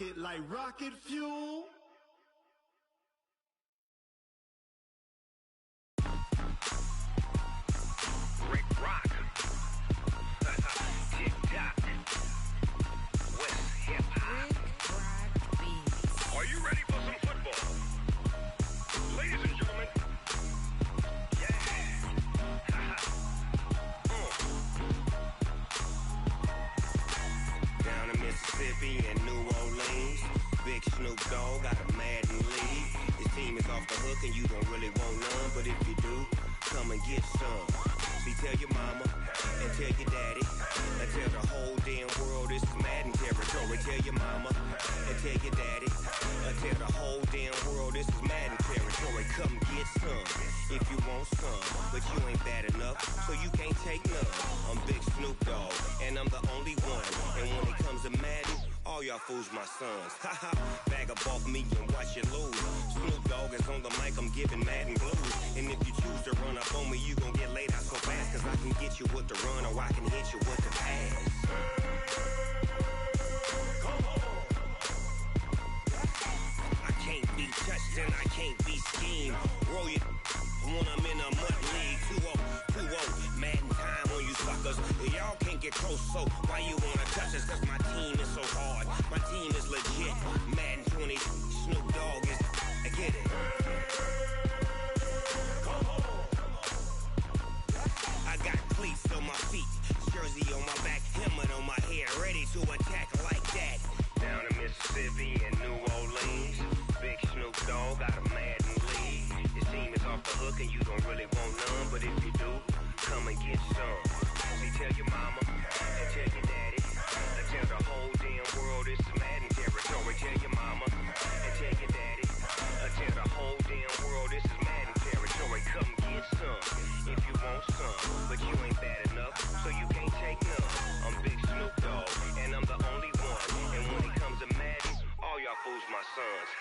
it like rocket fuel. Rick Rock. Tick-tock. West hip-hop. Are you ready for some football? Ladies and gentlemen. Down in Mississippi and New Orleans, Big Snoop Dogg got a Madden league. His team is off the hook and you don't really want none, but if you do, come and get some. See, tell your mama and tell your daddy and tell the whole damn world this is Madden territory. Tell your mama and tell your daddy and tell the whole damn world this is Madden territory. Come get some if you want some, but you ain't bad enough, so you can't take none. I'm Big Snoop Dogg and I'm the only one. And when it comes to Madden, all y'all fools my sons. Haha, bag up off me and watch you lose. Snoop Dogg is on the mic, I'm giving Madden blues. And if you choose to run up on me, you gon' get laid out so fast, cause I can get you with the run or I can hit you with the pass. Come on. I can't be touched and I can't be schemed. Roll you when I'm in a mud league. 2-0, Madden time on you suckers. Y'all can't get close, so why you wanna touch us? Cause my team is so hard, my team is legit. Madden 20, Snoop Dogg is, I get it. Come on. I got cleats on my feet, jersey on my back, helmet on my head, ready to attack like that. Down in Mississippi and New Orleans, Big Snoop Dogg got a Madden league. His team is off the hook and you don't really want none, but if you do, come and get some. See, tell your mama and tell your daddy and tell the whole damn world this is Madden territory. Tell your mama and tell your daddy and tell the whole damn world this is Madden territory. Come get some if you want some, but you ain't bad enough, so you can't take none. I'm Big Snoop Dogg and I'm the only one. And when it comes to Madden, all y'all fools my sons.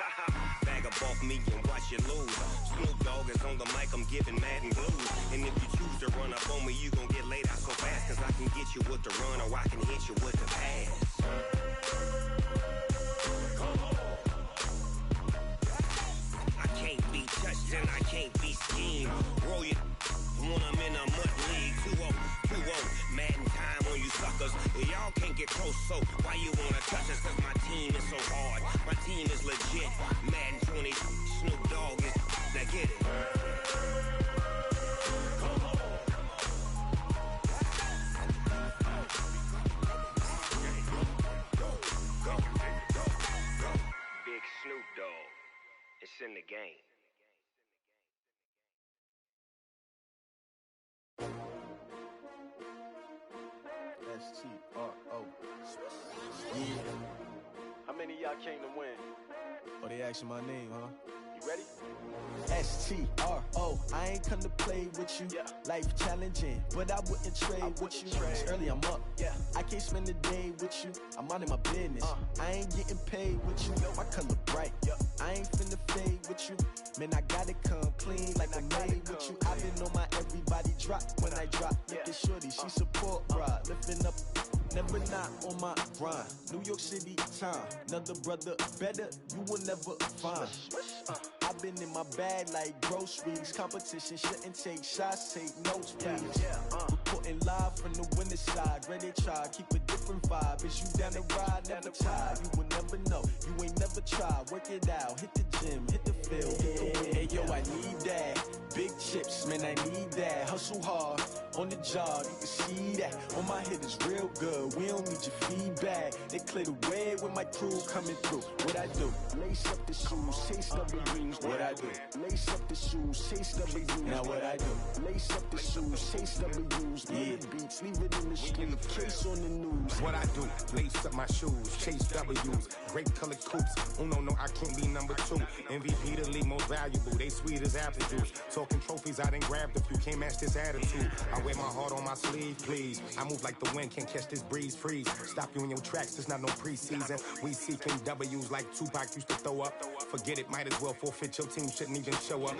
Bag up off me and watch you lose. Snoop Dogg is on the mic, I'm giving Madden blues. And if you choose to run up on me, you gon' get laid out so fast, cause I can get you with the run or I can hit you with the pass. Come on. I can't be touched and I can't be schemed. Roll you when I'm in a mud league. 2-0, Madden time on you suckers. Y'all can't get close, so why you wanna touch us? Cause my team is so hard, my team is legit. Madden 20, Snoop Dogg is, now get it. Come on. Go. Big Snoop Dogg, it's in the game. S-T-R-O. Yeah. How many of y'all came to win? Oh, they asking my name, huh? You ready? S-T-R-O. I ain't come to play with you. Life challenging, but I wouldn't trade with you. It's early, I'm up. I can't spend the day with you. I'm out in my business. I ain't getting paid with you. My color bright. I ain't finna fade with you. Man, I gotta come clean like I made with you. I've been on my everybody drop when I drop. Look at shorty, she support bra. Lifting up, never not on my grind. New York City time. Another brother better, you will never find. I've been in my bag like groceries. Competition shouldn't take shots, take notes, please. Reporting live from the winter side. Ready to try, keep a different vibe. Is you down the ride, never tired. You will never know, you ain't never tried. Work it out, hit the gym, hit the field, hit the wind. Hey yo, I need that. Big chips, man, I need that. Hustle hard, on the job, you can see that. On my hit is real good, we don't need your feedback. They clear the way with my crew coming through. What I do? Lace up the shoes, chase W's. What I do? Lace up the shoes, chase W's. Now what I do? Lace up the shoes, chase W's. Get the beats, leave it in the street, case on the news. What I do? Lace up my shoes, chase W's. Great colored coops. Oh no, I can't be number 2. MVP the league most valuable. They sweet as apple juice. Talking trophies, I done grabbed a few. Can't match this attitude. I wear my heart on my sleeve, please. I move like the wind, can't catch this breeze. Freeze. Stop you in your tracks. There's not no preseason. We seeking W's like Tupac used to throw up. Forget it, might as well forfeit. Your team shouldn't even show up.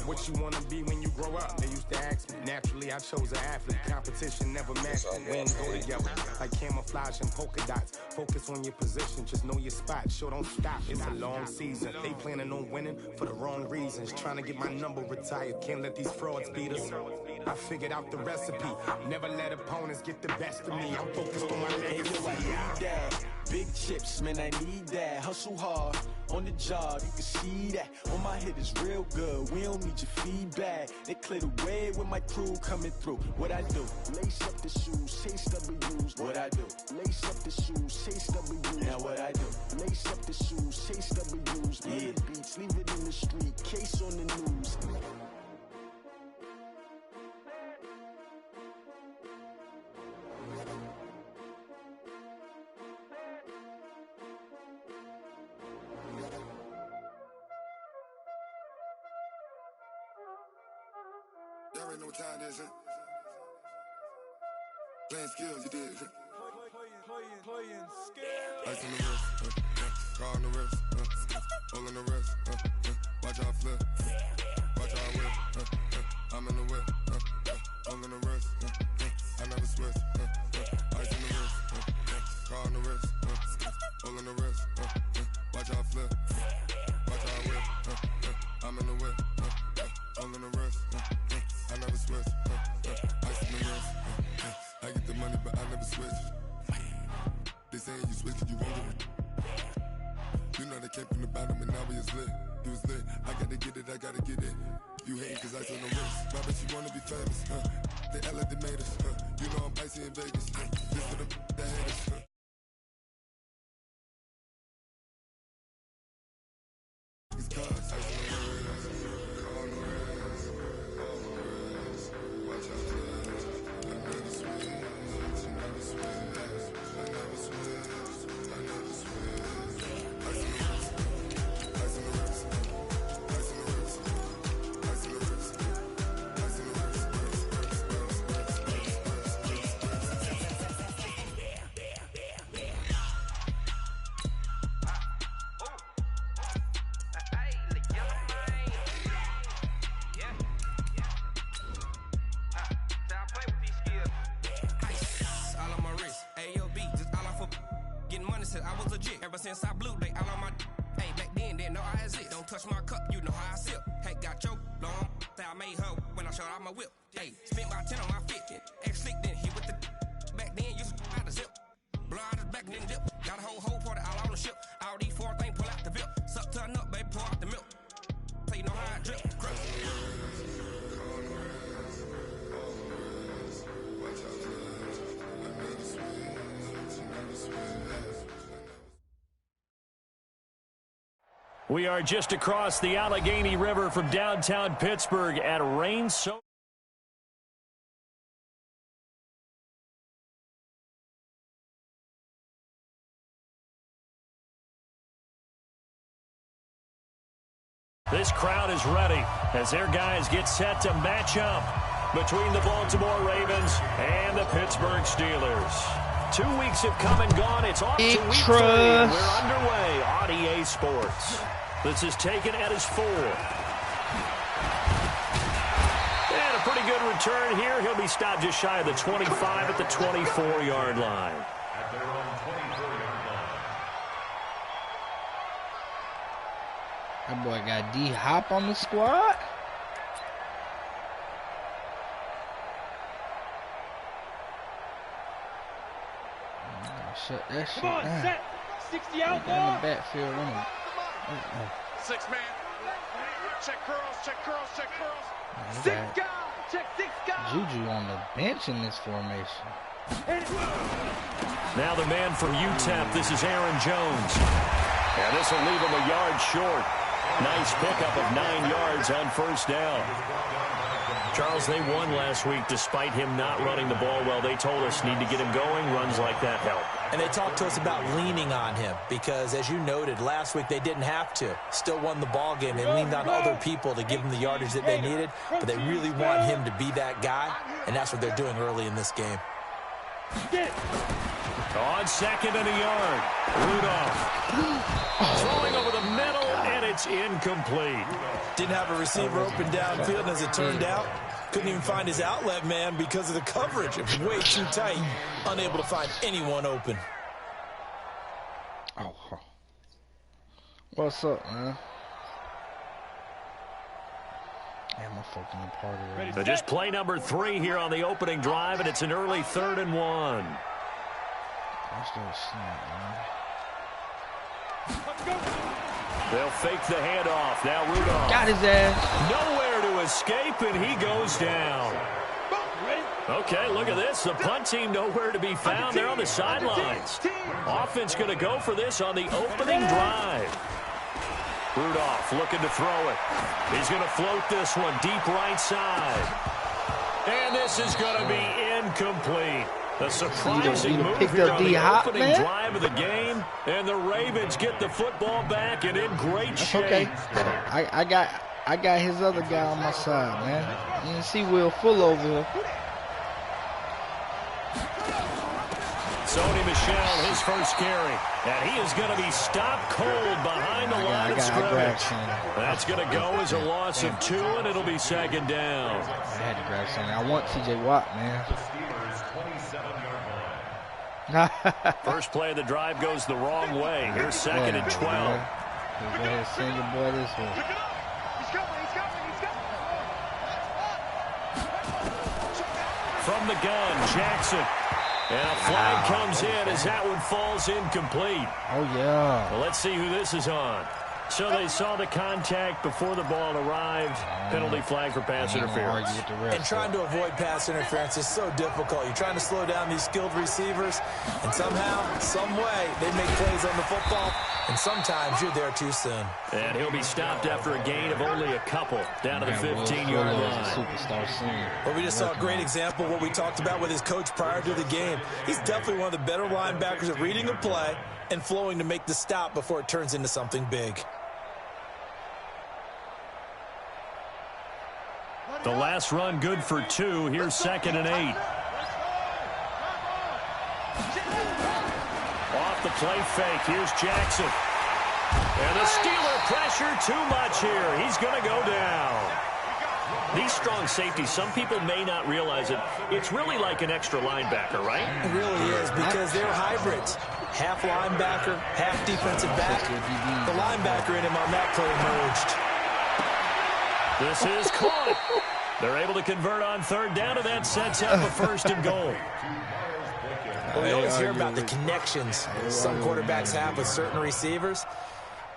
What you wanna be when you grow up? They used to ask me. Naturally, I chose an athlete. Competition never of a match, we ain't go together. Like camouflage and polka dots. Focus on your position, just know your spot. Sure, don't stop, it's a long season. They planning on winning for the wrong reasons. Trying to get my number retired, can't let these frauds beat us. I figured out the recipe, never let opponents get the best of me. I'm focused on my legacy. Big chips, man, I need that. Hustle hard on the job, you can see that. On my head is real good, we don't need your feedback. They clear the way with my crew coming through. What I do? Lace up the shoes, chase W's. What I do? Lace up the shoes, chase W's. Now what I do? Lace up the shoes, chase W's. Yeah, beats, leave it in the street, case on the news. Y'all already know what time it is, huh? Playing skills, you did. Playing skills. Ice on the wrist, car on the wrist, all on the wrist, watch out flip, watch out whip, I'm in the whip, all on the wrist, I never switch, ice on the wrist, car on the wrist, all on the wrist, watch out flip, watch out whip, I'm in the whip, all on the wrist, I never switch, ice on the wrist, I get the money but I never switch. They saying you switch and you won't do it. You know they came from the bottom and now we is lit. You was lit, I gotta get it, I gotta get it. You hate cause ice on the wrist. Why bet you wanna be famous, They LA they made us, You know I'm icy in Vegas, This for the haters, It's cause ice on the wrist, on the wrist, on the wrist. Watch out, I never switch, I never switch, I never switch, I never switch. Ice on the wrist, ice on the wrist, ice on the wrist, ice on the wrist, ice on the wrist. I was legit ever since I blew they all on my hey back then didn't know I exist. Don't touch my cup, you know how I sip. Hey, got your long say I made her when I showed out my whip. Hey, spent about 10 on my fit. Ex slick then he with the back then used to out the zip. Blow out his back and then dip. Got a whole party all on the ship. All these four things pull out the vip. Suck to a nut, baby, pour out the milk. So you know how I drip. Crush. We are just across the Allegheny River from downtown Pittsburgh at Rain So. This crowd is ready as their guys get set to match up between the Baltimore Ravens and the Pittsburgh Steelers. 2 weeks have come and gone. It's off to week 3. We're underway on EA Sports. This is taken at his 4. And a pretty good return here. He'll be stopped just shy of the 25 at the 24-yard line. At their own 24-yard line. That boy got D-Hop on the squad. Shut that shit down. Come on, set. 60 out, boy. In the backfield. 6 man. Check curls, check curls, check curls. 6 guys. Check 6 guys. Juju on the bench in this formation. Now the man from UTEP, this is Aaron Jones. And this will leave him a yard short. Nice pickup of 9 yards on first down. Charles, they won last week despite him not running the ball well. They told us need to get him going. Runs like that help. And they talked to us about leaning on him because, as you noted, last week they didn't have to. Still won the ball game. They leaned on other people to give them the yardage that they needed, but they really want him to be that guy, and that's what they're doing early in this game. On second and a yard, Rudolph throwing over the middle, and it's incomplete. Didn't have a receiver open downfield, and as it turned out, couldn't even find his outlet man because of the coverage. It was way too tight, unable to find anyone open. Oh, what's up, man? Damn, I'm fucking apart already. So just play number 3 here on the opening drive, and it's an early 3rd and 1. Watch that shit, man. They'll fake the handoff. Now Rudolph. Got his ass. Nowhere to escape, and he goes down. Okay, look at this. The punt team nowhere to be found. They're on the sidelines. Offense going to go for this on the opening drive. Rudolph looking to throw it. He's going to float this one deep right side. And this is going to be incomplete. The surprising move here on the opening drive of the game. And the Ravens get the football back and in great shape. Okay. I got his other guy on my side, man. You can see Will Full over here. Sony Michel, his first carry. And he is going to be stopped cold behind the line of scrimmage. That's going to go as a loss of 2, and it'll be 2nd down. I had to grab something. I want TJ Watt, man. First play of the drive goes the wrong way. Here's 2nd and 12. Go ahead, send your boy this way. From the gun, Jackson. And a flag comes in as that one falls incomplete. Oh, yeah. Well, let's see who this is on. So they saw the contact before the ball arrived. Penalty flag for pass interference. And trying to avoid pass interference is so difficult. You're trying to slow down these skilled receivers, and somehow, some way, they make plays on the football, and sometimes you're there too soon. And he'll be stopped after a gain of only a couple, down to the 15-yard line. Superstar senior. Well, we just saw a great example of what we talked about with his coach prior to the game. He's definitely one of the better linebackers at reading a play and flowing to make the stop before it turns into something big. The last run good for 2. Here's 2nd and 8. Off the play fake. Here's Jackson. And the Steeler pressure too much here. He's going to go down. These strong safeties, some people may not realize it. It's really like an extra linebacker, right? It really is, because they're hybrids. Half linebacker, half defensive back. The linebacker in him on that play emerged. This is caught. They're able to convert on 3rd down, and that sets up a 1st and goal. Well, we always hear about the connections some quarterbacks have with certain receivers.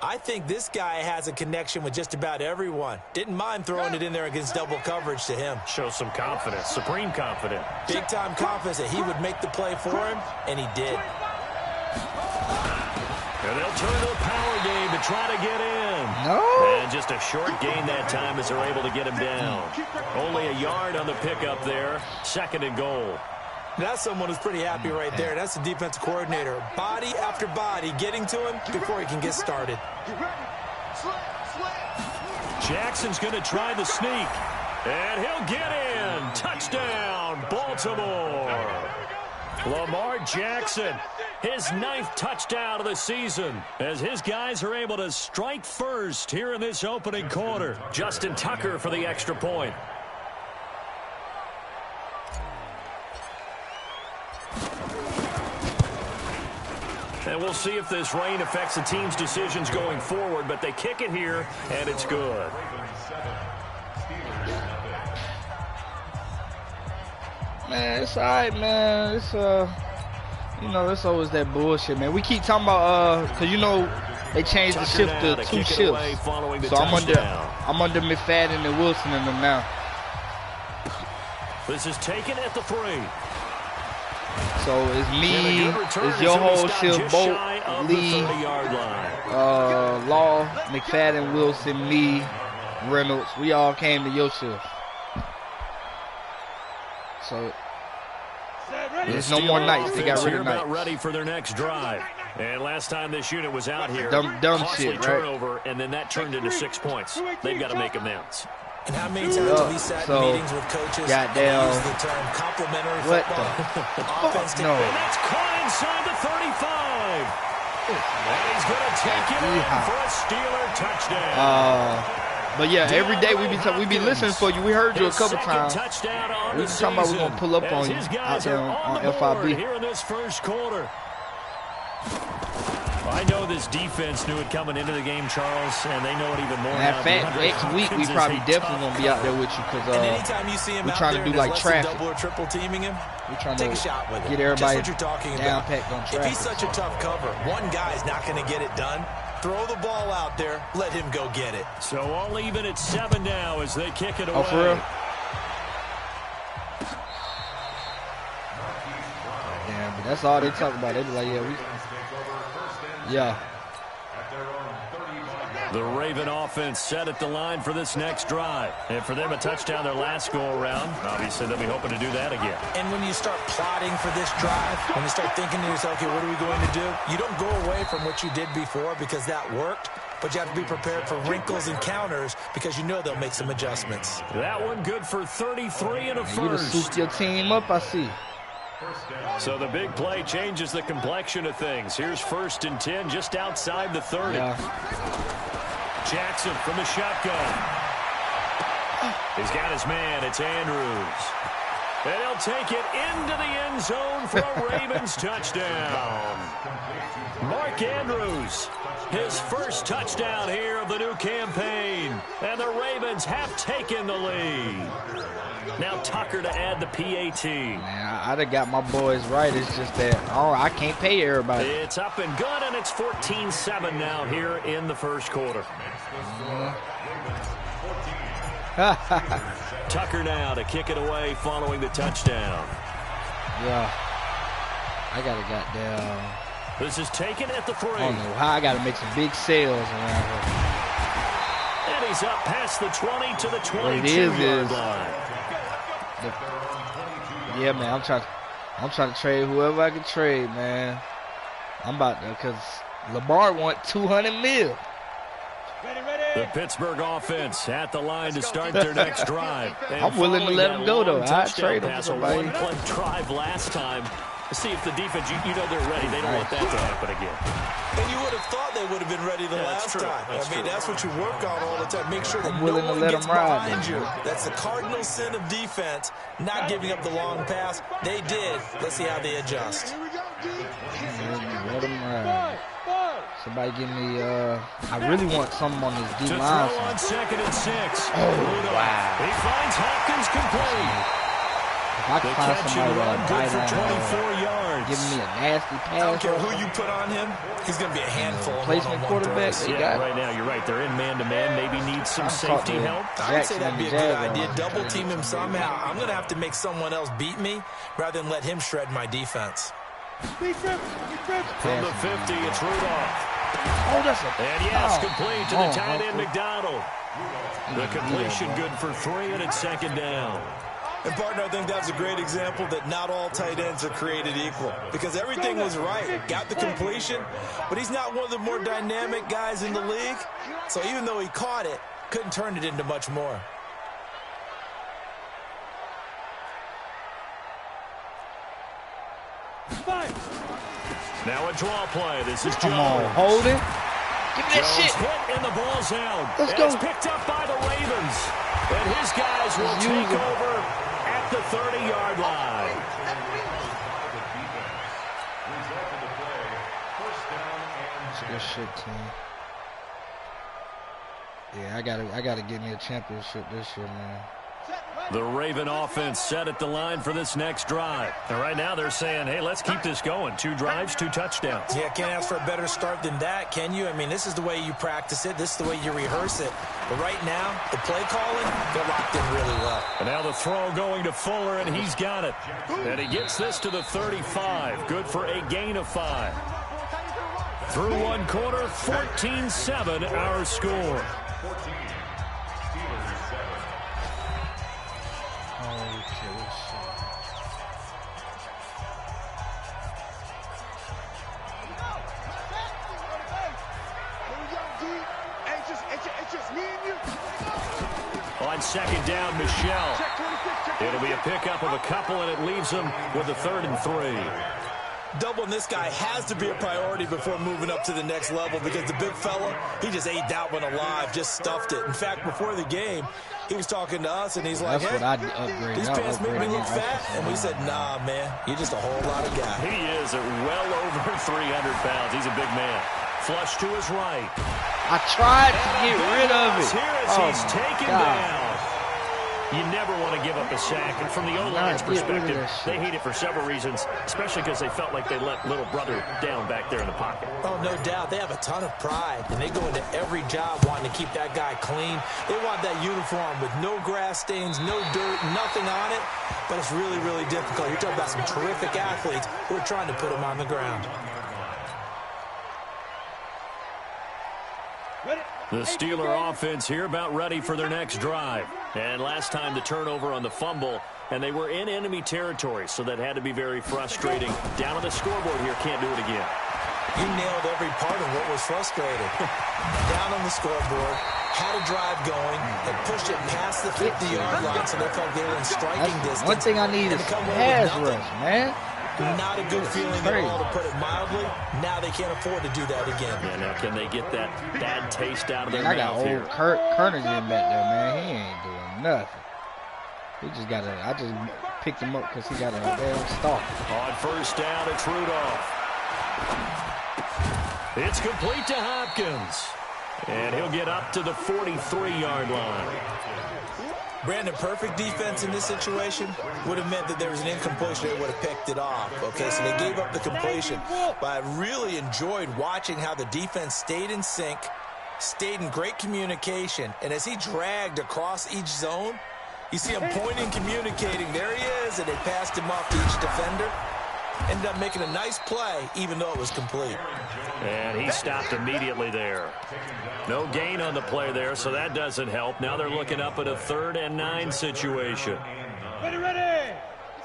I think this guy has a connection with just about everyone. Didn't mind throwing it in there against double coverage to him. Shows some confidence, supreme confidence. Big-time confidence that he would make the play for him, and he did. And they'll turn to the power game to try to get in. No. And just a short gain that time as they're able to get him down. Only a yard on the pickup there. 2nd and goal. That's someone who's pretty happy right there. That's the defensive coordinator. Body after body getting to him before he can get started. Jackson's going to try the sneak. And he'll get in. Touchdown, Baltimore. Lamar Jackson, his 9th touchdown of the season, as his guys are able to strike first here in this opening quarter. Justin Tucker for the extra point. And we'll see if this rain affects the team's decisions going forward, but they kick it here, and it's good. Man, it's all right, man. It's, you know, it's always that bullshit, man. We keep talking about, because, you know, they changed the shift to 2 shifts. So I'm under McFadden and Wilson in them now. This is taken at the 3. So it's me, it's your whole shift, Bolt, Lee, Law, McFadden, Wilson, me, Reynolds. We all came to your shift. So there's no more nights. They got rid of nights. Ready for their next drive. And last time this unit was out here, dumb shit, right? Turnover, and then that turned into 6 points. They've got to make amends. And how many times have we sat in meetings with coaches and used the term complimentary football? No. And that's caught inside the 35. And he's going to take it in for a Steeler touchdown. But yeah, every day we be listening for you. We heard you a couple times. We was talking about we're gonna pull up on you out there on FIB. Here in this first quarter. I know this defense knew it coming into the game, Charles, and they know it even more. Matter of fact, next week we probably definitely gonna be out there with you because we're trying to do like traffic. Double or triple teaming him, we're trying take to a shot with get everybody down packed on traffic. If he's such a tough cover, one guy's not going to get it done. Throw the ball out there, let him go get it. So all even at 7 now as they kick it away. Oh, for real? Yeah, but that's all they talk about. They be like, yeah. The Raven offense set at the line for this next drive. And for them, a touchdown their last go-around. Obviously, they'll be hoping to do that again. And when you start plotting for this drive, when you start thinking to yourself, okay, what are we going to do? You don't go away from what you did before because that worked, but you have to be prepared for wrinkles and counters because you know they'll make some adjustments. That one good for 33 and a first. You just swooped your team up, I see. So the big play changes the complexion of things. Here's 1st and 10 just outside the 30. Yeah. Jackson from the shotgun. He's got his man. It's Andrews. And he'll take it into the end zone for a Ravens touchdown. Mark Andrews, his first touchdown here of the new campaign. And the Ravens have taken the lead. Now Tucker to add the PAT. Man, I done got my boys right. It's just that, I can't pay everybody. It's up and good, and it's 14-7 now here in the first quarter. Tucker now to kick it away following the touchdown. Yeah. I got to goddamn. This is taken at the 3. I don't know how I got to make some big sales around here. And he's up past the 20 to the 22-yard line. Yeah, man, I'm trying to trade whoever I can trade, man. I'm about to, because Lamar want 200 mil. The Pittsburgh offense at the line to start their next drive. And I'm willing to let him go, though. I trade him for somebody. A one-play drive last time. See if the defense, you know they're ready. They don't want that to happen again. And you would have thought they would have been ready the last time. That's what you work on all the time. Make sure that no one gets behind you. That's the cardinal sin of defense, not giving up the long pass. They did. Let's see how they adjust. Let them ride. Somebody give me, I really want something on this D line. To throw on 2nd and 6. Oh, wow. He finds Hopkins complete. If I can find somebody good for 24 yards. Giving me a nasty pass. I don't care who you put on him. He's going to be a handful. Placement quarterback. Right now, you're right. They're in man-to-man. Maybe need some safety help. I'd say that'd be a good idea. Double team him somehow. I'm going to have to make someone else beat me rather than let him shred my defense. From the 50, it's Rudolph. Oh, that's a... And yes, complete to the tight end, McDonald. The completion good for 3, and it's 2nd down. And, partner, I think that's a great example that not all tight ends are created equal. Because everything was right. Got the completion, but he's not one of the more dynamic guys in the league. So even though he caught it, couldn't turn it into much more. Now a draw play. This is Jones. Come on, hold it. Give me that shit. Hit and the ball's out. Let's go. It's picked up by the Ravens. And his guys will take over at the 30-yard line. Good shit, team. Yeah, I gotta get me a championship this year, man. The Raven offense set at the line for this next drive. And right now they're saying, hey, let's keep this going. 2 drives, 2 touchdowns. Yeah, can't ask for a better start than that, can you? I mean, this is the way you practice it. This is the way you rehearse it. But right now, the play calling, they're locked in really well. And now the throw going to Fuller, and he's got it. And he gets this to the 35. Good for a gain of 5. Through 1 quarter, 14-7 our score. On 2nd down, Michelle. It'll be a pickup of a couple, and it leaves them with a 3rd and 3. Doubling this guy has to be a priority before moving up to the next level because the big fella, he just ate that one alive, just stuffed it. In fact, before the game, he was talking to us, and he's like, that's what I'd upgrade. These pants make me look fat. And we said, nah, man, you're just a whole lot of guy. He is at well over 300 pounds. He's a big man. Flush to his right. I tried to get rid of it. Here as he's taken down. You never want to give up a sack. And from the O-line's perspective, they hate it for several reasons, especially because they felt like they let little brother down back there in the pocket. Oh, no doubt. They have a ton of pride, and they go into every job wanting to keep that guy clean. They want that uniform with no grass stains, no dirt, nothing on it. But it's really, really difficult. You're talking about some terrific athletes who are trying to put him on the ground. The Steeler offense here about ready for their next drive. And last time the turnover on the fumble, and they were in enemy territory, so that had to be very frustrating. Down on the scoreboard here, can't do it again. You nailed every part of what was frustrating. Down on the scoreboard, had a drive going, and pushed it past the 50-yard line, so they felt they were in striking distance. One thing I need is pass rush, man. Not a good feeling at all, to put it mildly. Now they can't afford to do that again. Yeah, now can they get that bad taste out of their mouth here? I got old Kernigan back there, man. He ain't doing nothing. He just got I just picked him up because he got a damn stalk. On first down, it's Rudolph. It's complete to Hopkins. And he'll get up to the 43-yard line. Brandon, perfect defense in this situation would have meant that there was an incompletion. They would have picked it off. Okay, so they gave up the completion. But I really enjoyed watching how the defense stayed in sync, stayed in great communication. And as he dragged across each zone, you see him pointing, communicating. There he is, and they passed him off to each defender. Ended up making a nice play, even though it was complete. And he stopped immediately there. No gain on the play there, so that doesn't help. Now they're looking up at a 3rd and 9 situation. Ready!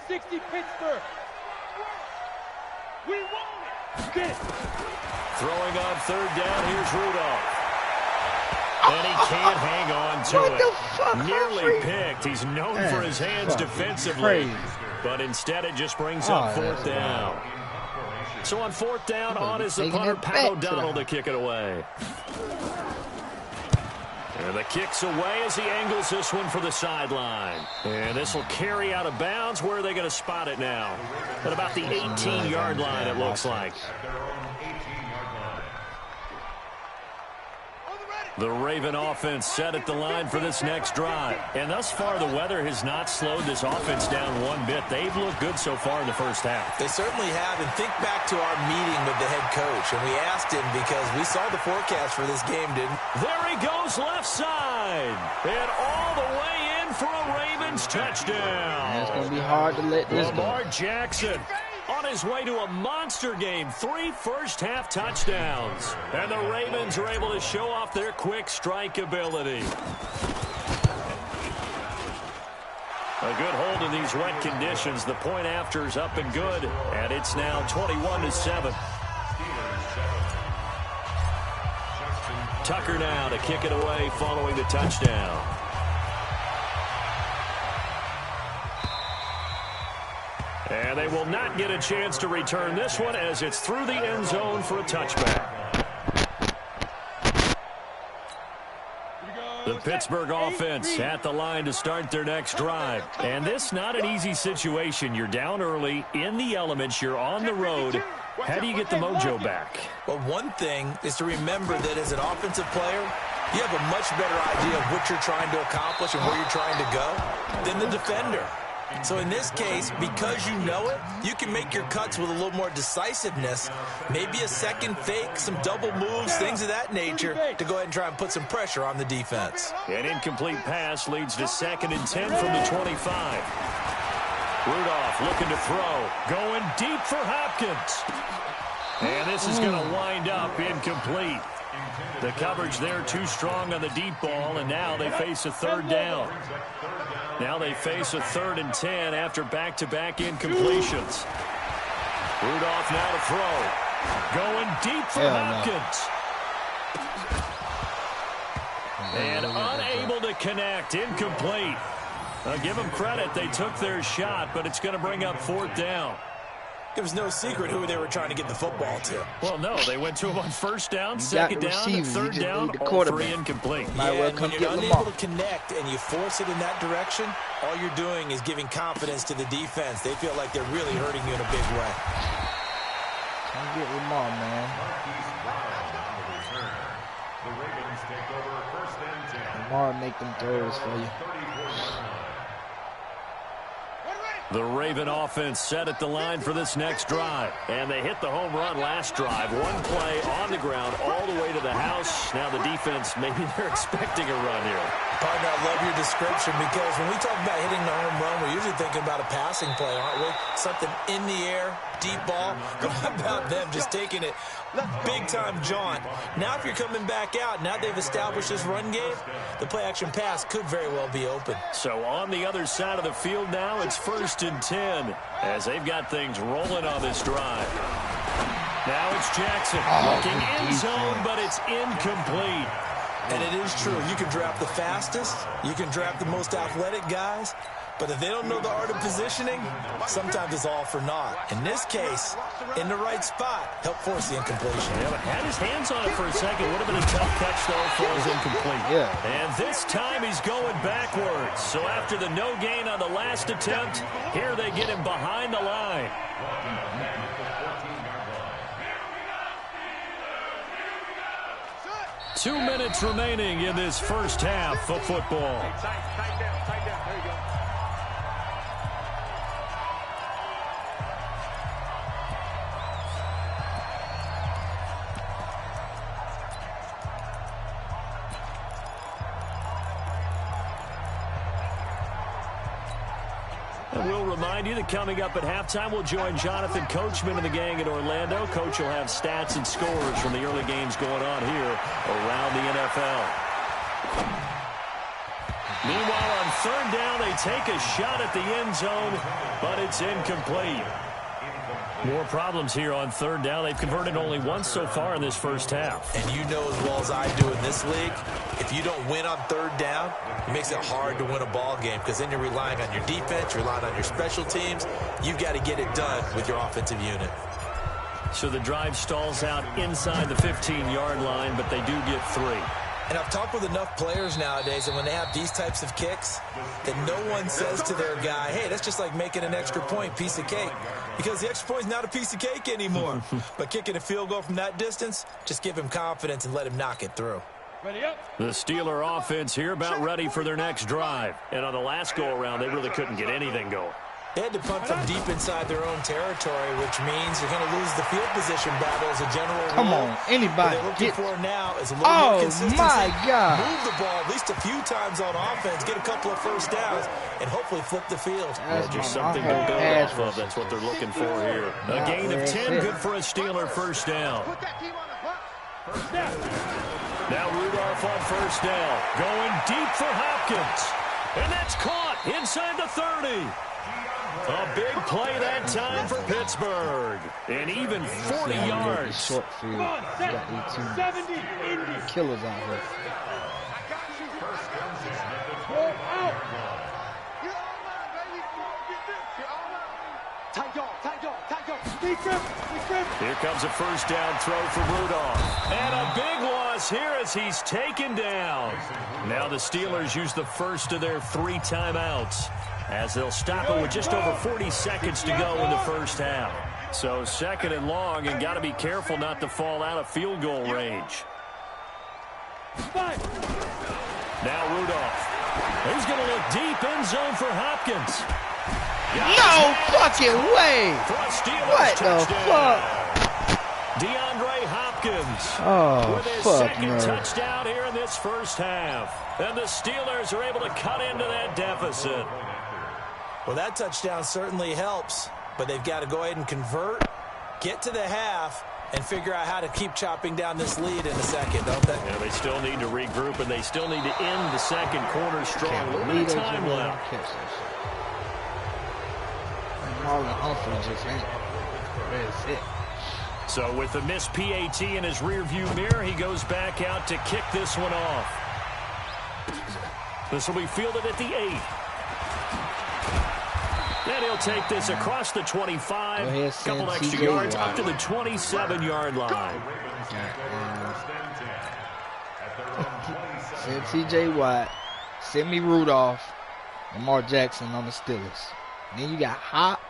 60 Pittsburgh. We want it. Get it. Throwing on 3rd down, here's Rudolph. And he can't hang on to what it. The fuck, nearly picked. He's known for his hands defensively. Crazy. But instead it just brings up 4th down. So on 4th down, on is the punter, Pat O'Donnell, to kick it away. And the kick's away as he angles this one for the sideline. And this will carry out of bounds. Where are they going to spot it now? At about the 18-yard line, it looks like. The Raven offense set at the line for this next drive. And thus far, the weather has not slowed this offense down one bit. They've looked good so far in the first half. They certainly have. And think back to our meeting with the head coach. And we asked him because we saw the forecast for this game, didn't we? There he goes left side. And all the way in for a Ravens touchdown. Yeah, it's going to be hard to let this go. Lamar Jackson on his way to a monster game. 3 first-half touchdowns. And the Ravens are able to show off their quick strike ability. A good hold in these wet conditions. The point after is up and good. And it's now 21-7. Tucker now to kick it away following the touchdown. And they will not get a chance to return this one as it's through the end zone for a touchback. The Pittsburgh offense at the line to start their next drive. And this not an easy situation. You're down early, in the elements, you're on the road. How do you get the mojo back? Well, one thing is to remember that as an offensive player, you have a much better idea of what you're trying to accomplish and where you're trying to go than the defender. So in this case, because you know it, you can make your cuts with a little more decisiveness, maybe a second fake, some double moves, things of that nature, to go ahead and try and put some pressure on the defense. An incomplete pass leads to 2nd and 10 from the 25. Rudolph looking to throw, going deep for Hopkins. And this is going to wind up incomplete. The coverage there too strong on the deep ball, and now they face a 3rd down. Now they face a 3rd and 10 after back-to-back incompletions. Rudolph now to throw. Going deep for Hopkins. And unable to connect. Incomplete. Give them credit. They took their shot, but it's going to bring up 4th down. It was no secret who they were trying to get the football to. Well, no, they went to him on first down, second down, third down, all three incomplete. Yeah, and when you're unable to connect and you force it in that direction, all you're doing is giving confidence to the defense. They feel like they're really hurting you in a big way. Can't get Lamar, man. The Ravens take over first and 10. Lamar make them throws for you. The Raven offense set at the line for this next drive. And they hit the home run last drive. One play on the ground all the way to the house. Now the defense, maybe they're expecting a run here. Partner, I love your description because when we talk about hitting the home run, we're usually thinking about a passing play, aren't we? Something in the air, deep ball. But how about them just taking it big-time jaunt? Now if you're coming back out, now they've established this run game, the play-action pass could very well be open. So on the other side of the field now, it's 1st and 10 as they've got things rolling on this drive. Now it's Jackson looking in zone, but it's incomplete. And it is true. You can draft the fastest. You can draft the most athletic guys. But if they don't know the art of positioning, sometimes it's all for naught. In this case, in the right spot, help force the incompletion. Yeah, but had his hands on it for a second. Would have been a tough catch, though, if it was incomplete. Yeah. And this time he's going backwards. So after the no gain on the last attempt, here they get him behind the line. 2 minutes remaining in this first half of football. Tight down. There you go. And we'll remind you that coming up at halftime, we'll join Jonathan Coachman and the gang in Orlando. Coach will have stats and scores from the early games going on here around the NFL. Meanwhile, on third down, they take a shot at the end zone, but it's incomplete. More problems here on third down. They've converted only once so far in this first half. And you know as well as I do in this league, if you don't win on third down, it makes it hard to win a ball game because then you're relying on your defense, you're relying on your special teams. You've got to get it done with your offensive unit. So the drive stalls out inside the 15-yard line, but they do get 3. And I've talked with enough players nowadays that when they have these types of kicks, that no one says to their guy, hey, that's just like making an extra point, piece of cake. Because the extra point is not a piece of cake anymore. But kicking a field goal from that distance, just give him confidence and let him knock it through. The Steeler offense here about ready for their next drive. And on the last go-around, they really couldn't get anything going. They had to punt from deep inside their own territory, which means you're going to lose the field position battle as a general rule. Come on, anybody. What they're looking for now is a little more consistency. Oh, my God. Move the ball at least a few times on offense, get a couple of first downs, and hopefully flip the field. Yeah, just something to build off of. That's what they're looking for here. A gain of 10, good for a Steeler first down. Now Rudolph on first down. Going deep for Hopkins. And that's caught inside the 30. A big play that time for Pittsburgh. And even 40 yards. Short field. Got 18 killers out here. Here comes a first down throw for Rudolph. And a big loss here as he's taken down. Now the Steelers use the first of their 3 timeouts, as they'll stop it with just over 40 seconds to go in the first half. So 2nd and long, and got to be careful not to fall out of field goal range. Now Rudolph. He's going to look deep in zone for Hopkins. No fucking way. What the fuck? DeAndre Hopkins with his second touchdown here in this first half. And the Steelers are able to cut into that deficit. Well, that touchdown certainly helps, but they've got to go ahead and convert, get to the half, and figure out how to keep chopping down this lead in a second, don't they? Yeah, they still need to regroup, and they still need to end the second quarter strong. A little bit of time left. So with the missed PAT in his rearview mirror, he goes back out to kick this one off. This will be fielded at the 8. And he'll take this across the 25. A couple extra yards up to the 27-yard line. Send T.J. Watt. Send me Rudolph. Lamar Jackson on the Steelers. And then you got Hop.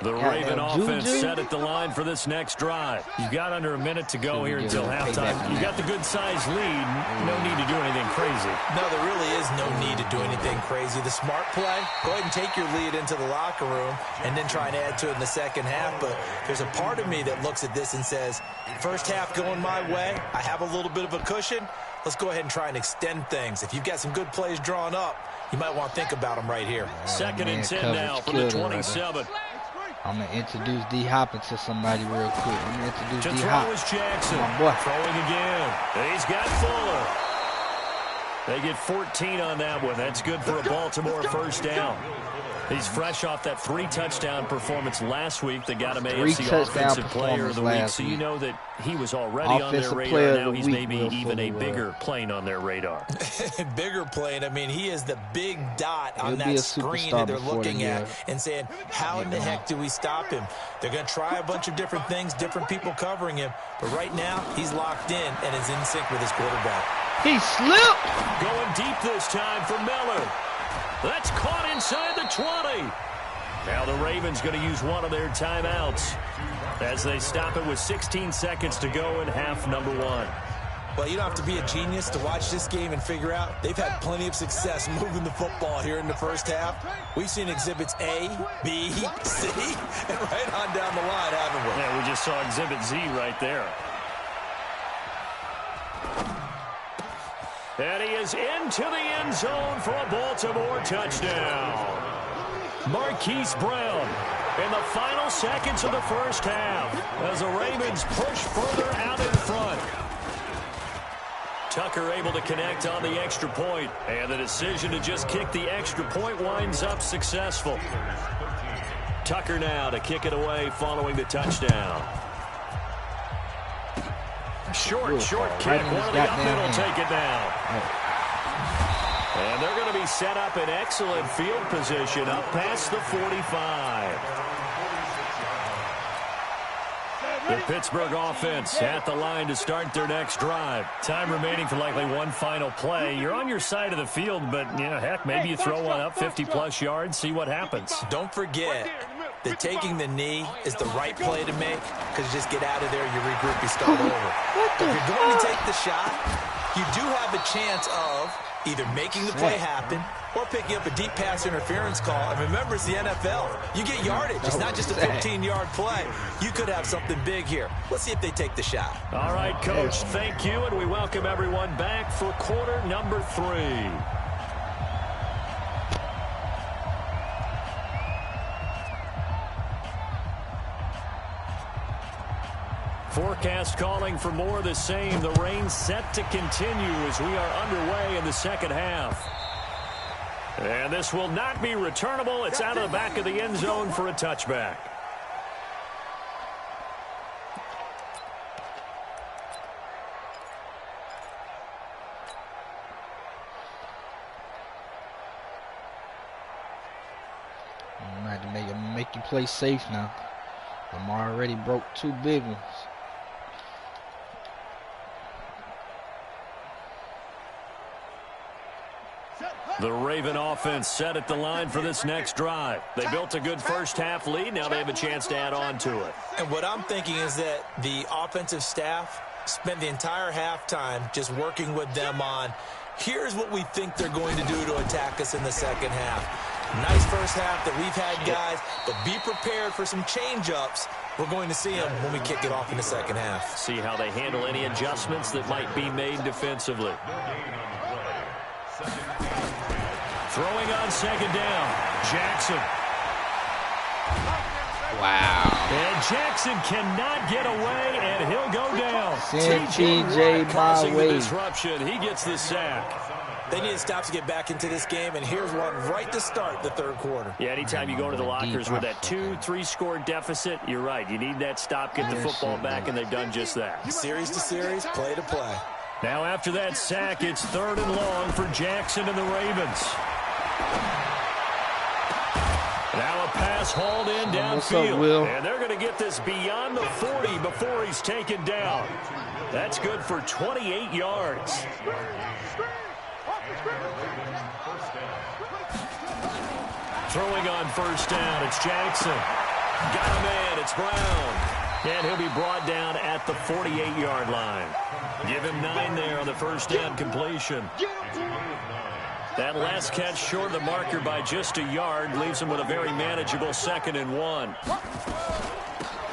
The Raven offense set at the line for this next drive. You've got under a minute to go here until halftime. You've got the good-sized lead. No need to do anything crazy. No, there really is no need to do anything crazy. The smart play, go ahead and take your lead into the locker room and then try and add to it in the second half. But there's a part of me that looks at this and says, first half going my way, I have a little bit of a cushion. Let's go ahead and try and extend things. If you've got some good plays drawn up, you might want to think about them right here. Second and 10 now from the 27. I'm going to introduce D-Hop into somebody real quick. I'm going to introduce D-Hop. To throw is Jackson. My boy. Throwing again. He's got Fuller. They get 14 on that one. That's good for a Baltimore first down. He's fresh off that 3-touchdown performance last week that got him AFC Offensive Player of the Week. So you know that he was already on their radar. Now he's maybe even a bigger plane on their radar. Bigger plane. I mean, he is the big dot on that screen that they're looking at and saying, how in the heck do we stop him? They're going to try a bunch of different things, different people covering him. But right now, he's locked in and is in sync with his quarterback. He slipped. Going deep this time for Miller. That's caught inside the 20. Now the Ravens going to use one of their timeouts as they stop it with 16 seconds to go in half number one. Well, you don't have to be a genius to watch this game and figure out they've had plenty of success moving the football here in the first half. We've seen exhibits A, B, C, and right on down the line, haven't we? Yeah, we just saw exhibit Z right there. And he is into the end zone for a Baltimore touchdown. Marquise Brown in the final seconds of the first half as the Ravens push further out in front. Tucker able to connect on the extra point, and the decision to just kick the extra point winds up successful. Tucker now to kick it away following the touchdown. Short kick. One of the up middle take it down. And they're going to be set up in excellent field position up past the 45. The Pittsburgh offense at the line to start their next drive. Time remaining for likely one final play. You're on your side of the field, but, you know, heck, maybe you throw one up 50-plus yards, see what happens. Don't forget that taking the knee is the right play to make because you just get out of there, you regroup, you start over. But if you're going to take the shot, you do have a chance of either making the play happen or picking up a deep pass interference call. And remember, it's the NFL. You get yardage. It's not just a 15-yard play. You could have something big here. Let's see if they take the shot. All right, Coach, thank you, and we welcome everyone back for quarter number 3. Forecast calling for more of the same. The rain set to continue as we are underway in the second half. And this will not be returnable. It's out of the back of the end zone for a touchback. I'm going to have to make you play safe now. Lamar already broke 2 big ones. The Raven offense set at the line for this next drive. They built a good first half lead. Now they have a chance to add on to it. And what I'm thinking is that the offensive staff spent the entire halftime just working with them on, here's what we think they're going to do to attack us in the second half. Nice first half that we've had, guys, but be prepared for some change-ups. We're going to see them when we kick it off in the second half. See how they handle any adjustments that might be made defensively. Throwing on second down, Jackson. Wow. And Jackson cannot get away, and he'll go down. Send TJ my way. The disruption. He gets the sack. They need to stop to get back into this game, and here's one right to start the third quarter. Yeah, anytime you go to the lockers with that 2-3 score deficit, you're right. You need that stop, get the football back, and they've done just that. Series to series, play to play. Now after that sack, it's 3rd and long for Jackson and the Ravens. pass hauled in downfield. And they're going to get this beyond the 40 before he's taken down. That's good for 28 yards. Throwing on first down, it's Jackson. Got a man, it's Brown. And he'll be brought down at the 48-yard line. Give him 9 there on the first down completion. That last catch short of the marker by just a yard leaves him with a very manageable 2nd and 1.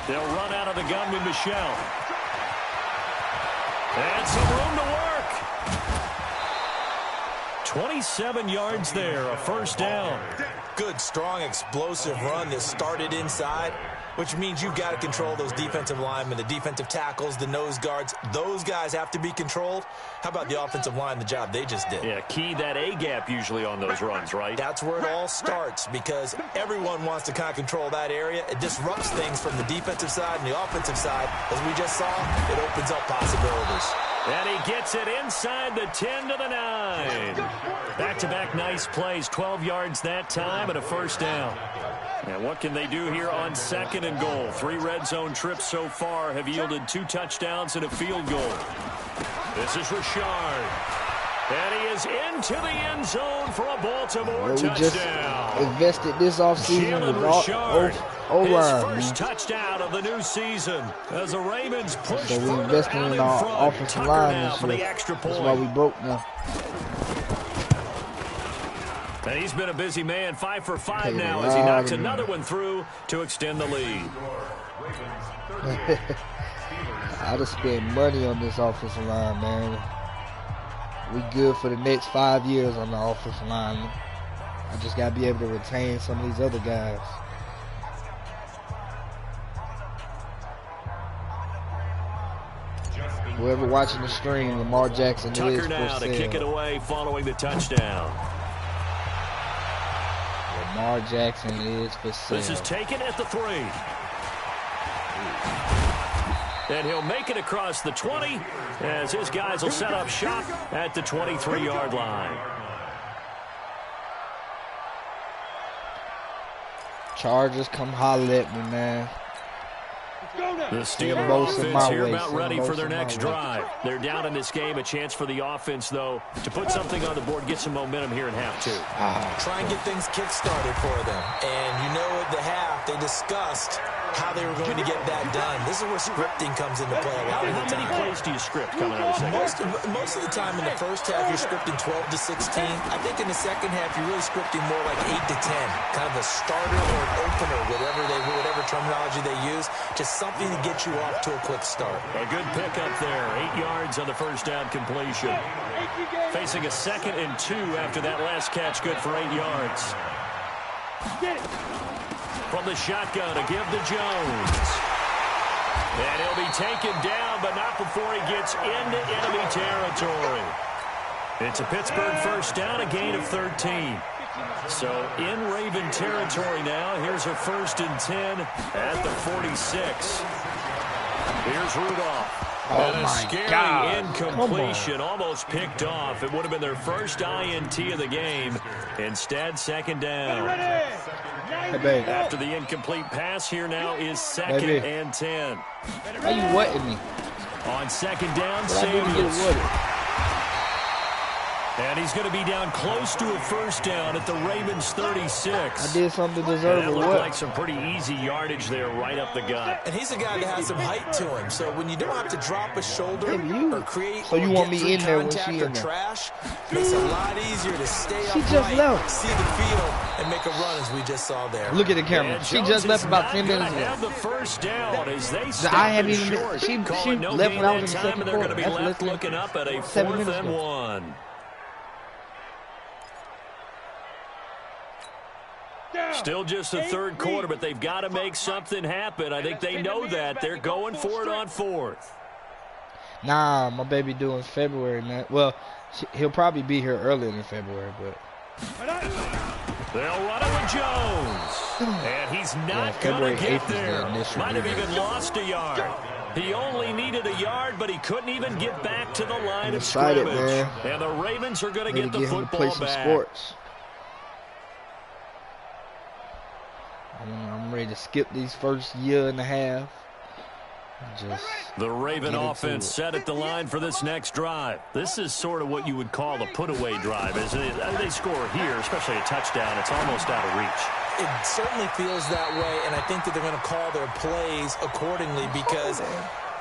They'll run out of the gun with Michelle. And some room to work. 27 yards there, a first down. Good, strong, explosive run that started inside, which means you've got to control those defensive linemen, the defensive tackles, the nose guards. Those guys have to be controlled. How about the offensive line, the job they just did? Yeah, key that A-gap usually on those runs, right? That's where it all starts because everyone wants to kind of control that area. It disrupts things from the defensive side and the offensive side. As we just saw, it opens up possibilities. And he gets it inside the 10 to the 9. Back-to-back nice plays, 12 yards that time and a first down. And what can they do here on 2nd and goal? 3 red zone trips so far have yielded 2 touchdowns and a field goal. This is Richard. And he is into the end zone for a Baltimore touchdown. We just invested this offseason with his first touchdown of the new season as the Ravens push so we invested in our offensive line this year. That's why we broke now. And he's been a busy man, 5 for 5 now as he knocks another one through to extend the lead. I'd have spent money on this offensive line, man. We good for the next 5 years on the offensive line. I just got to be able to retain some of these other guys. Whoever watching the stream, Lamar Jackson is for sale. Tucker now to kick it away following the touchdown. Lamar Jackson is for sale. This is taken at the 3. And he'll make it across the 20 as his guys will set up shop at the 23-yard line. Chargers, come holler at me, man. The Steelers offense here about ready for their next drive. They're down in this game. A chance for the offense, though, to put something on the board, get some momentum here in half 2. Try and get things kick-started for them. And you know at the half, they discussed how they were going to get that done. This is where scripting comes into play a lot of the time. How many plays do you script coming out of the second? Most of the time in the first half, you're scripting 12 to 16. I think in the second half, you're really scripting more like 8 to 10. Kind of a starter or an opener, whatever terminology they use. Just something to get you off to a quick start. A good pickup there. 8 yards on the first down completion. Facing a 2nd and 2 after that last catch. Good for 8 yards. From the shotgun to give to Jones. And he'll be taken down, but not before he gets into enemy territory. It's a Pittsburgh first down, a gain of 13. So in Raven territory now. Here's a 1st and 10 at the 46. Here's Rudolph. And a scary incompletion, almost picked off. It would have been their first INT of the game. Instead, 2nd down. After the incomplete pass, here now is 2nd and 10. How you wetting me? On 2nd down, Samuels. And he's going to be down close to a first down at the Ravens 36. I did something to deserve it. It looked like some pretty easy yardage there right up the gut. And he's a guy that has some height to him. So when you don't have to drop a shoulder or create so you want me in there when she in there. Trash, makes it a lot easier to stay she upright, just left. See the field, and make a run as we just saw there. Look at the camera. She just left about 10 minutes ago. Have the first down as they I hadn't even. She left when I was in the second quarter. They're going to be left looking up at a 4th and 1. Still just the 3rd quarter, but they've got to make something happen. I think they know that. They're going for it on 4th. Nah, my baby due in February. Well, he'll probably be here earlier in February, but. They'll run it with Jones. And he's not going to get there. Might have even lost a yard. He only needed a yard, but he couldn't even get back to the line of scrimmage. Man. And the Ravens are going to get the football play some back. Sports. I want to ready to skip these first year and a half. The Raven offense set at the line for this next drive. This is sort of what you would call a put-away drive. As they score here, especially a touchdown, it's almost out of reach. It certainly feels that way, and I think that they're going to call their plays accordingly because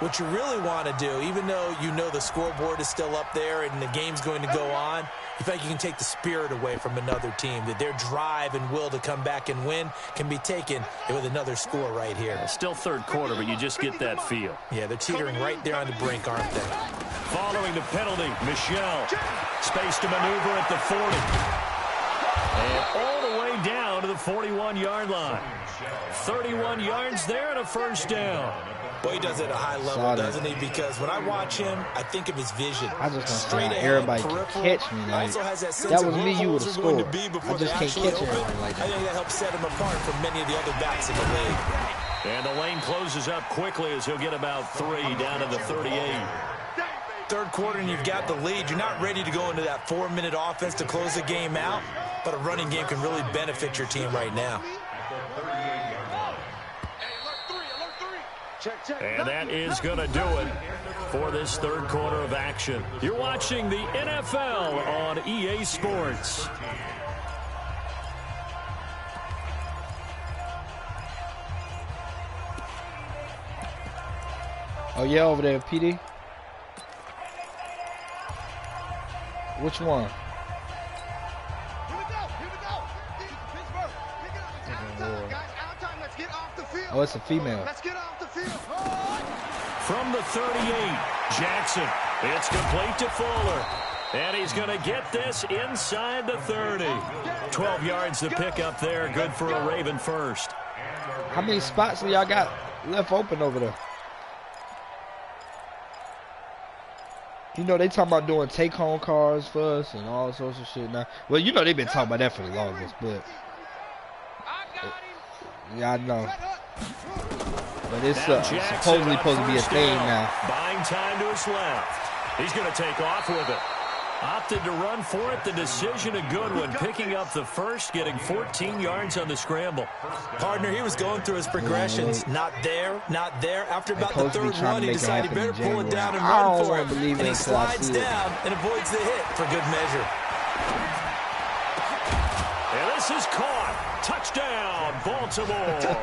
what you really want to do, even though you know the scoreboard is still up there and the game's going to go on, you feel like you can take the spirit away from another team, that their drive and will to come back and win can be taken with another score right here. It's still third quarter, but you just get that feel. Yeah, they're teetering right there on the brink, aren't they? Following the penalty, Michelle. Space to maneuver at the 40. And all the way down to the 41-yard line. 31 yards there and a first down. Boy, he does it at a high level, doesn't he? Because when I watch him, I think of his vision. I just want to everybody can catch me. Like, that was me, you would have scored. I just can't catch everybody like that. I think that helps set him apart from many of the other backs in the league. And the lane closes up quickly as he'll get about 3 down to the 38. Third quarter and you've got the lead. You're not ready to go into that 4-minute offense to close the game out, but a running game can really benefit your team right now. And that is going to do it for this third quarter of action. You're watching the NFL on EA Sports. Oh, yeah, over there, PD. Which one? Oh, it's a female. Let's get off the field. From the 38, Jackson. It's complete to Fuller. And he's going to get this inside the 30. 12 yards to pick up there. Good for a Raven first. How many spots do y'all got left open over there? You know, they talking about doing take-home cars for us and all sorts of shit now. Well, you know, they've been talking about that for the longest, but... Yeah, I know. But it's supposedly supposed to be a thing now. Buying time to his left. He's going to take off with it. Opted to run for it. The decision a good one. Picking up the first, getting 14 yards on the scramble. Partner, he was going through his progressions. Not there, not there. After about the third run, he decided he better pull it down and run for it. And he slides down and avoids the hit for good measure. And this is caught. Touchdown, Baltimore.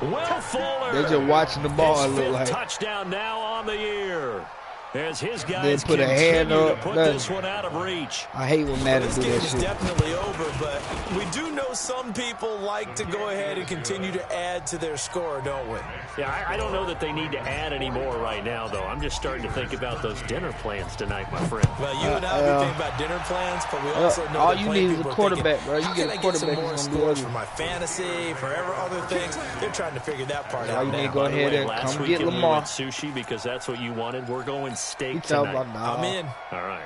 Will Fuller. They're just watching the ball. His look like touchdown now on the year. As his guys then put a hand up. Put this one out of reach. I hate when Madden do that shit. This game is definitely over, but we do know some people like to go ahead and continue to add to their score, don't we? Yeah, I don't know that they need to add any more right now, though. I'm just starting to think about those dinner plans tonight, my friend. Well, you and I, we think about dinner plans, but we also know all you need is a quarterback, bro. You get a quarterback. Some more scores for my fantasy, for other things. They're trying to figure that part out. You need to go ahead and come get Lamar. Sushi because that's what you wanted. We're going steak tonight. I'm in. All right.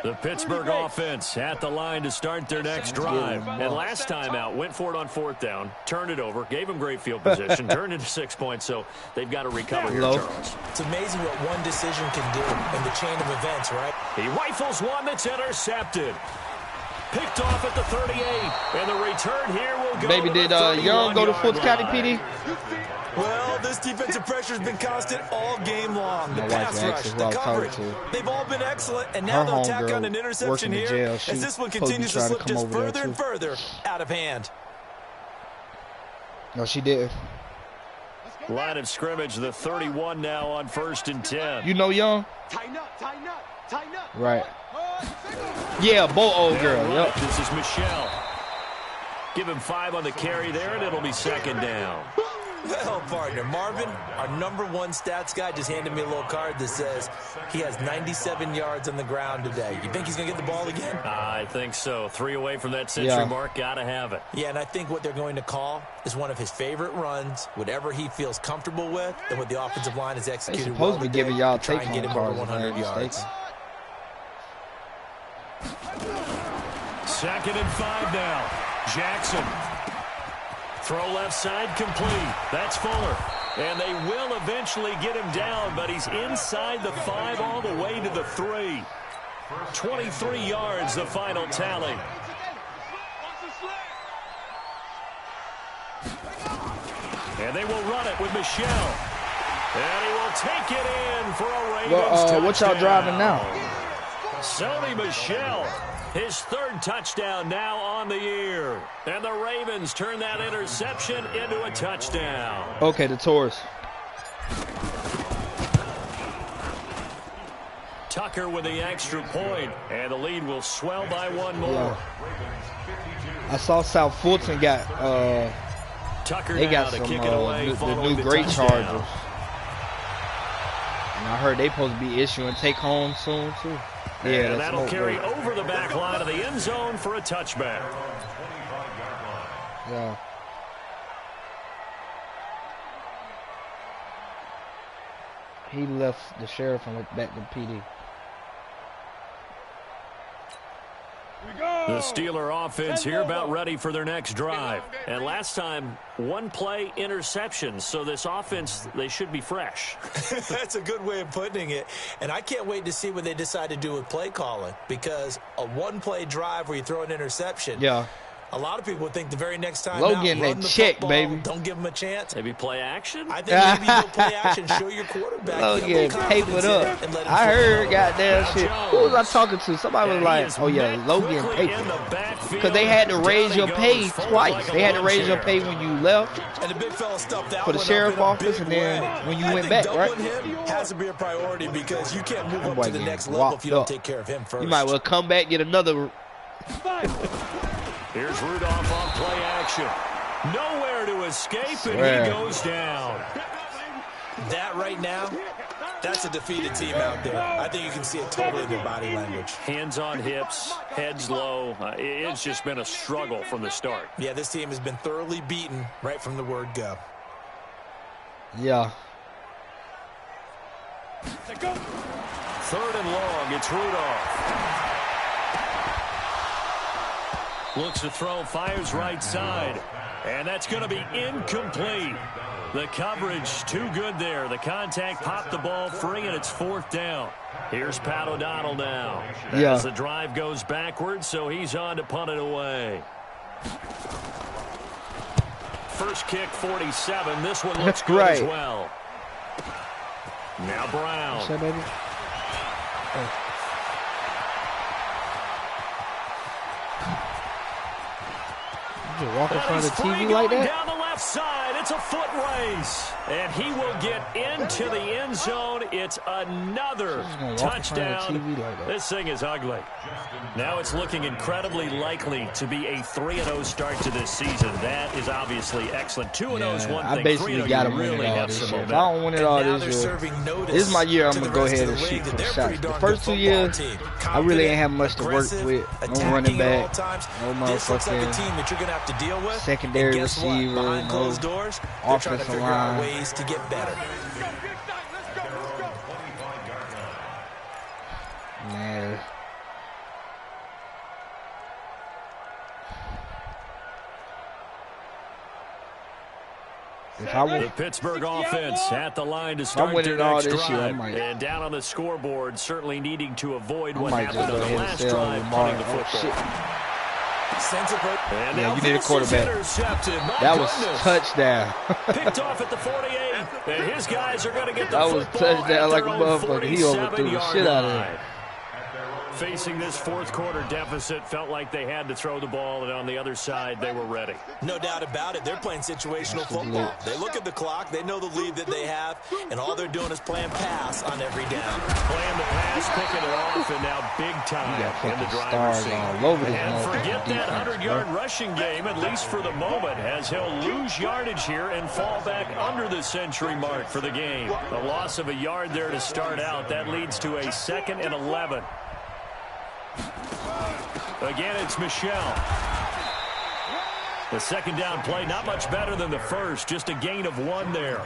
The Pittsburgh offense at the line to start their next drive. And last time out, went for it on fourth down, turned it over, gave them great field position, turned it to 6 points, so they've got to recover here, Charles. It's amazing what one decision can do in the chain of events, right? He rifles one that's intercepted. Picked off at the 38, and the return here will go. Baby, did Young go to Fulton County, PD? Well, this defensive pressure has been constant all game long. The pass rush, the coverage, they've all been excellent, and now they'll tack on an interception here as this one continues to slip just further and further out of hand. No, she did. Line of scrimmage, the 31 now on 1st and 10. You know Young? Tighten up, tighten up, tighten up. Right. Yeah, old girl. Right. Yep. This is Michelle. Give him 5 on the carry there, and it'll be second down. Well, partner, Marvin, our #1 stats guy, just handed me a little card that says he has 97 yards on the ground today. You think he's going to get the ball again? I think so. 3 away from that century mark. Got to have it. Yeah, and I think what they're going to call is one of his favorite runs, whatever he feels comfortable with, and what the offensive line has executed They're supposed to be giving y'all try and get him over 100 yards. Second and 5 now. Jackson. Throw left side complete. That's Fuller. And they will eventually get him down, but he's inside the 5 all the way to the 3. 23 yards, the final tally. And they will run it with Michelle. And he will take it in for a Ravens touchdown. What y'all driving now? Sony Michel, his third touchdown now on the year. And the Ravens turn that interception into a touchdown. Okay, the Taurus. Tucker with the extra point, and the lead will swell by one more. Yeah. I saw South Fulton got Tucker they got some the new great Chargers. And I heard they supposed to be issuing take home soon too. Yeah, and that'll carry over the back line of the end zone for a touchback. Yeah. He left the sheriff and went back to PD. The Steeler offense here about ready for their next drive. And last time, one play interception. So this offense, they should be fresh. That's a good way of putting it. And I can't wait to see what they decide to do with play calling. Because a one-play drive where you throw an interception. Yeah. A lot of people would think the very next time Logan, out, run the check, football, baby. Don't give them a chance. Maybe play action? I think maybe you go play action, show your quarterback. Logan, tape it up. I heard goddamn shit. Who was I talking to? Somebody was like, oh yeah, Logan, tape it. Because they had to raise your pay twice. They had to raise your pay when you left and the big fella stuffed out for the sheriff office, and then when you went back, right? Him has to be a priority because you can't move up to the next level if you don't take care of him first. You might well come back, get another. Here's Rudolph on play action. Nowhere to escape, and he goes down. That right now, that's a defeated team out there. I think you can see it totally in their body language. Hands on hips, heads low. It's just been a struggle from the start. Yeah, this team has been thoroughly beaten right from the word go. Yeah. Third and long, it's Rudolph. Looks to throw, fires right side. And that's going to be incomplete. The coverage too good there. The contact popped the ball free, and it's fourth down. Here's Pat O'Donnell now. Yeah. As the drive goes backwards, so he's on to punt it away. First kick, 47. This one looks good as well. Now Brown. What's that, baby? Oh. Walk in front of the TV like that? Down the left side, it's a foot race. And he will get into the end zone. It's another touchdown. This thing is ugly. Now it's looking incredibly likely to be a 3-0 start to this season. That is obviously excellent. 2-0 is one thing. I basically got to win it all this year. If I don't win it all this year, this is my year. I'm going to go ahead and shoot for the shots. The first 2 years, I really ain't have much to work with. No running back, no motherfucking secondary receiver, no offensive line. Ways to get better. Man. The Pittsburgh offense at the line to start their next drive. And down on the scoreboard, certainly needing to avoid what happened on the last drive, punting the football. Yeah, you need a quarterback. That was touchdown. Picked off at the 48, and his guys are going to get the football. That was touchdown like a motherfucker. He overthrew the shit out of it. Facing this fourth quarter deficit, felt like they had to throw the ball, and on the other side, they were ready. No doubt about it. They're playing situational football. They look at the clock, they know the lead that they have, and all they're doing is playing pass on every down. Playing the pass, picking it off, and now big time in the driver's seat. And forget that 100-yard rushing game, at least for the moment, as he'll lose yardage here and fall back under the century mark for the game. A loss of a yard there to start out. That leads to a 2nd and 11. Again, it's Michelle. The second down play, not much better than the first, just a gain of 1 there.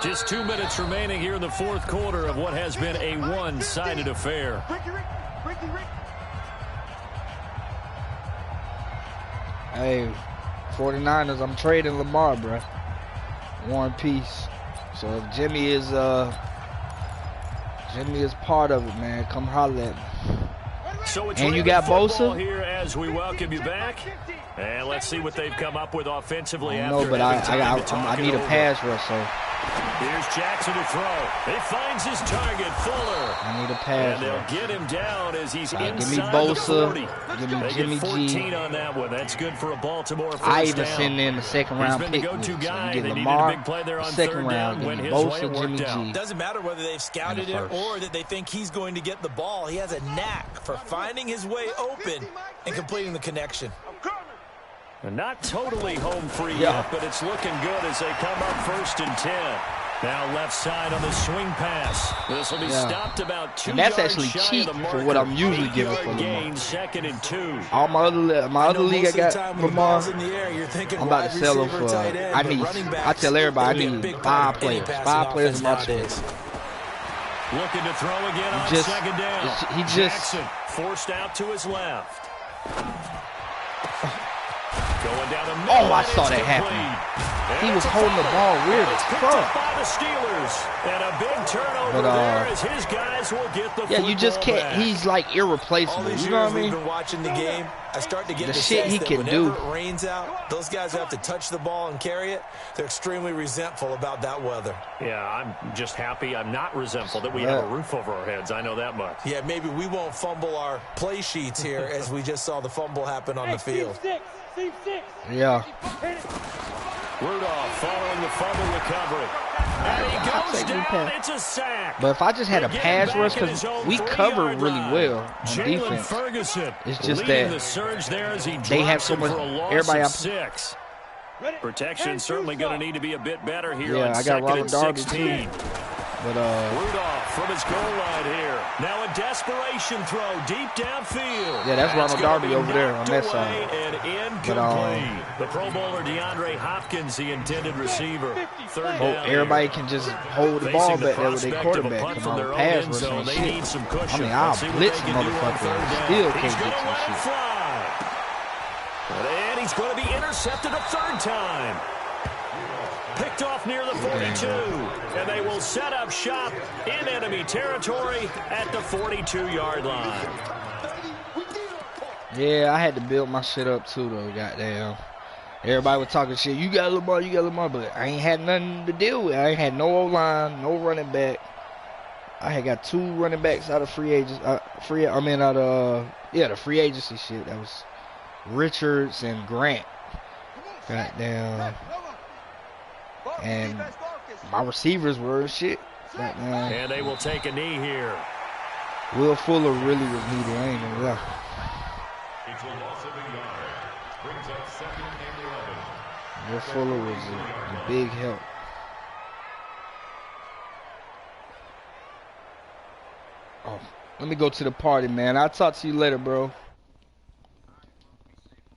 Just 2 minutes remaining here in the fourth quarter of what has been a one-sided affair. Hey, 49ers, I'm trading Lamar, bro. War and peace. So if Jimmy is part of it, man, come holler at me. So it's and you got Bosa here as we welcome you back. And let's see what they've come up with offensively. No, but I need a pass rush, so. Here's Jackson to throw. He finds his target, Fuller. I need a pass. And they'll get him down as he's inside give me Bosa. Give me Jimmy 14 G. on that one. That's good for a Baltimore first I even down. send in the second round pick. The go-to guy. So you get they Lamar, needed a big play there on second third round, down. Went his Bosa, way, it Jimmy worked out. G. Doesn't matter whether they've scouted it or that they think he's going to get the ball. He has a knack for finding his way open and completing the connection. And not totally home free yet, but it's looking good as they come up 1st and 10. Now left side on the swing pass. This will be stopped about 2 yards. And that's actually cheap for what I'm usually giving for Lamar. 2nd and 2. All my other league I got Lamar, I'm about to sell him for. I tell everybody I need 5 players. 5 players in my team. Looking to throw again on 2nd down. Jackson forced out to his left. Going down the middle. Oh, I saw that happen. He was holding the ball weird as fuck. By the Steelers. And a big turnover there as his guys will get the you just can't. Back. He's like irreplaceable. You know what I mean? Been watching the game. I start to get the shit he can do. Whenever it rains out, those guys who have to touch the ball and carry it, they're extremely resentful about that weather. Yeah, I'm just happy I'm not resentful that we have a roof over our heads. I know that much. Yeah, maybe we won't fumble our play sheets here as we just saw the fumble happen on the field. Yeah. Rudolph following the fumble recovery. And he goes down. It's a sack. But if I just had a pass rush, because we cover really well on defense. Ferguson it's just that the surge there as he they have so much. Everybody 6. Protection certainly going to need to be a bit better here. Yeah, on I got Ronald Darby 16. too. But Rudolph from his goal line here. Now a desperation throw deep downfield. Yeah, that's Ronald Darby over there on that side. And incomplete. The Pro Bowler DeAndre Hopkins, the intended receiver. Third down. Everybody can just hold the ball back there with their quarterback. Come on, pass rush and shit. I mean, I'll blitz a motherfucker and still can't get some shit. And he's going to be intercepted a 3rd time. Picked off near the 42, and they will set up shop in enemy territory at the 42-yard line. Yeah, I had to build my shit up too, though. Goddamn. Everybody was talking shit. You got Lamar, but I ain't had nothing to deal with. I ain't had no O-line, no running back. I had got 2 running backs out of free agents. The free agency shit. That was Richards and Grant. Goddamn. And my receivers were shit. And they will take a knee here. Will Fuller really was needed. I ain't gonna lie. It's a loss of a yard. Brings up 2nd and 11. Will Fuller was a big help. Oh, let me go to the party, man. I'll talk to you later, bro.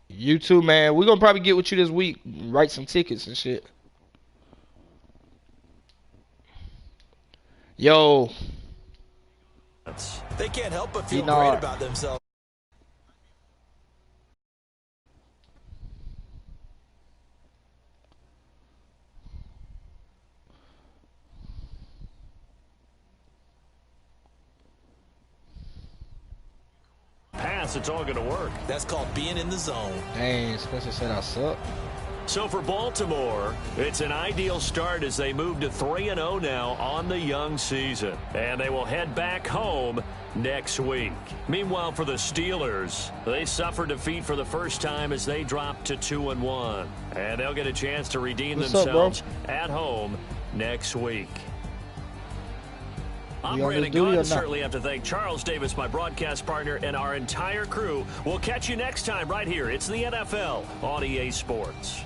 You too, man. We're gonna probably get with you this week. Write some tickets and shit. Yo. They can't help but feel great about themselves. Pass, it's all going to work. That's called being in the zone. Dang, Spencer said I suck. So for Baltimore, it's an ideal start as they move to 3-0 now on the young season. And they will head back home next week. Meanwhile, for the Steelers, they suffered defeat for the first time as they dropped to 2-1. And they'll get a chance to redeem themselves at home next week. I'm Brandon Gunn. Certainly have to thank Charles Davis, my broadcast partner, and our entire crew. We'll catch you next time right here. It's the NFL on EA Sports.